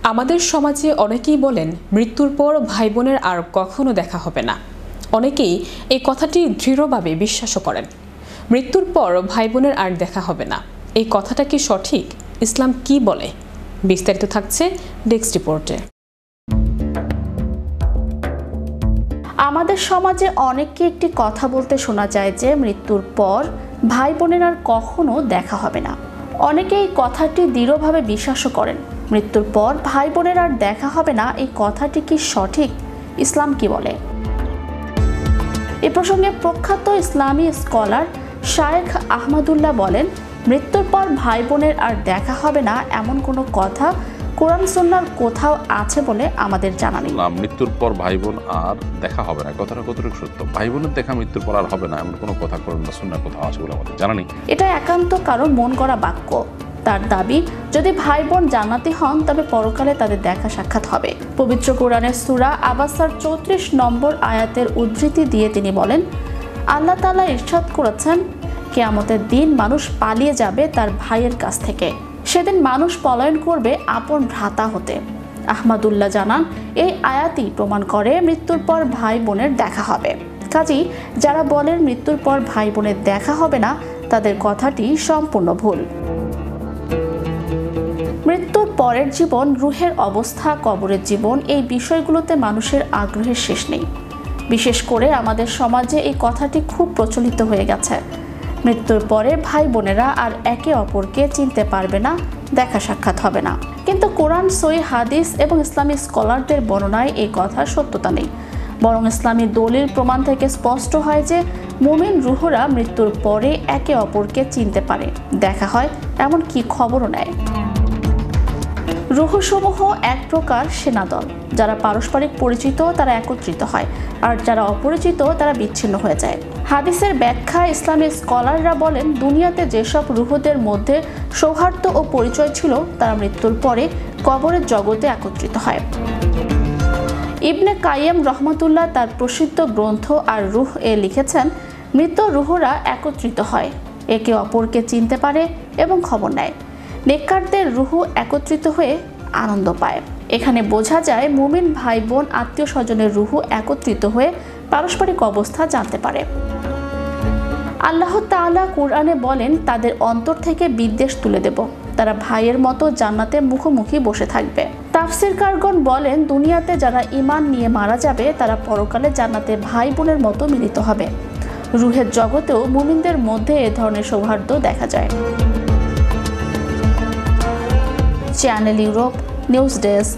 আমাদের সমাজে অনেকেই বলেন মৃত্যুর পর ভাই বোনের আর কখনো দেখা হবে না। অনেকেই এই কথাটি দৃঢ়ভাবে বিশ্বাসও করেন। মৃত্যুর পর ভাই বোনের আর দেখা হবে না, এই কথাটা কি সঠিক? ইসলাম কি বলে? বিস্তারিত থাকছে ডেস্ক রিপোর্টে। আমাদের সমাজে অনেককে একটি কথা বলতে শোনা যায় যে মৃত্যুর পর ভাই বোনের আর কখনো দেখা হবে না। অনেকে এই কথাটি দৃঢ়ভাবে বিশ্বাসও করেন। মৃত্যুর পর ভাই বোনের আর দেখা হবে না, এই কথাটি কি সঠিক? ইসলাম কি বলে? এ প্রসঙ্গে প্রখ্যাত ইসলামী স্কলার শায়েখ আহমদুল্লাহ বলেন, মৃত্যুর পর ভাই বোনের আর দেখা হবে না এমন কোনো কথা কোরআন সুন্নাহর কোথাও আছে বলে আমাদের জানা নেই। মৃত্যুর পর ভাই বোন আর দেখা হবে না, কথাটা কতটুকু সত্য? ভাই বোনের দেখা মৃত্যুর পর আর হবে না এমন কোনো কথা কোরআন বা সুন্নাহর কোথাও আছে বলে আমাদের জানা নেই। এটা একান্ত কারো মন করা বাক্য। তার দাবি, যদি ভাই বোন জান্নাতি হন তবে পরকালে তাদের দেখা সাক্ষাৎ হবে। পবিত্র কোরআনের সূরা আবাসার 34 নম্বর আয়াতের উদ্ধৃতি দিয়ে তিনি বলেন, আল্লাহ তাআলা ইরশাদ করেছেন, কিয়ামতের দিন মানুষ পালিয়ে যাবে তার ভাইয়ের কাছ থেকে। সেদিন মানুষ পলায়ন করবে আপন ভ্রাতা হতে। আহমদুল্লাহ জানান, এই আয়াতই প্রমাণ করে মৃত্যুর পর ভাই বোনের দেখা হবে। কাজেই যারা বলেন মৃত্যুর পর ভাই বোনের দেখা হবে না, তাদের কথাটি সম্পূর্ণ ভুল। মৃত্যুর পরের জীবন, রুহের অবস্থা, কবরের জীবন, এই বিষয়গুলোতে মানুষের আগ্রহের শেষ নেই। বিশেষ করে আমাদের সমাজে এই কথাটি খুব প্রচলিত হয়ে গেছে। মৃত্যুর পরে ভাই বোনেরা আর একে অপরকে চিনতে পারবে না, দেখা সাক্ষাৎ হবে না। কিন্তু কোরআন, সহিহ হাদিস এবং ইসলামী স্কলারদের বর্ণনায় এই কথার সত্যতা নেই। বরং ইসলামী দলিল প্রমাণ থেকে স্পষ্ট হয় যে মুমিন রুহরা মৃত্যুর পরে একে অপরকে চিনতে পারে, দেখা হয়, এমন কি খবরও নেয়। রুহসমূহ এক প্রকার সেনাদল। যারা পারস্পরিক পরিচিত তারা একত্রিত হয়, আর যারা অপরিচিত তারা বিচ্ছিন্ন হয়ে যায়। হাদিসের ব্যাখ্যা ইসলামী স্কলাররা বলেন, দুনিয়াতে যেসব রুহদের মধ্যে সৌহার্দ্য ও পরিচয় ছিল তারা মৃত্যুর পরে কবরের জগতে একত্রিত হয়। ইবনে কাইয়্যিম রহমতুল্লাহ তার প্রসিদ্ধ গ্রন্থ আর রুহ এ লিখেছেন, মৃত রুহরা একত্রিত হয়, একে অপরকে চিনতে পারে এবং খবর নেয়। নেককারদের রুহ একত্রিত হয়ে আনন্দ পায়। এখানে বোঝা যায় মুমিন ভাই বোন, আত্মীয় স্বজনের রুহ একত্রিত হয়ে পারস্পরিক অবস্থা জানতে পারে। আল্লাহ তাআলা কুরআনে বলেন, তাদের অন্তর থেকে বিদ্বেষ তুলে দেব, তারা ভাইয়ের মতো জান্নাতে মুখোমুখি বসে থাকবে। তাফসীরকারগণ বলেন, দুনিয়াতে যারা ঈমান নিয়ে মারা যাবে তারা পরকালে জান্নাতে ভাই বোনের মতো মিলিত হবে। রুহের জগতেও মুমিনদের মধ্যে এ ধরনের সৌহার্দ্য দেখা যায়। Channel Europe news desk.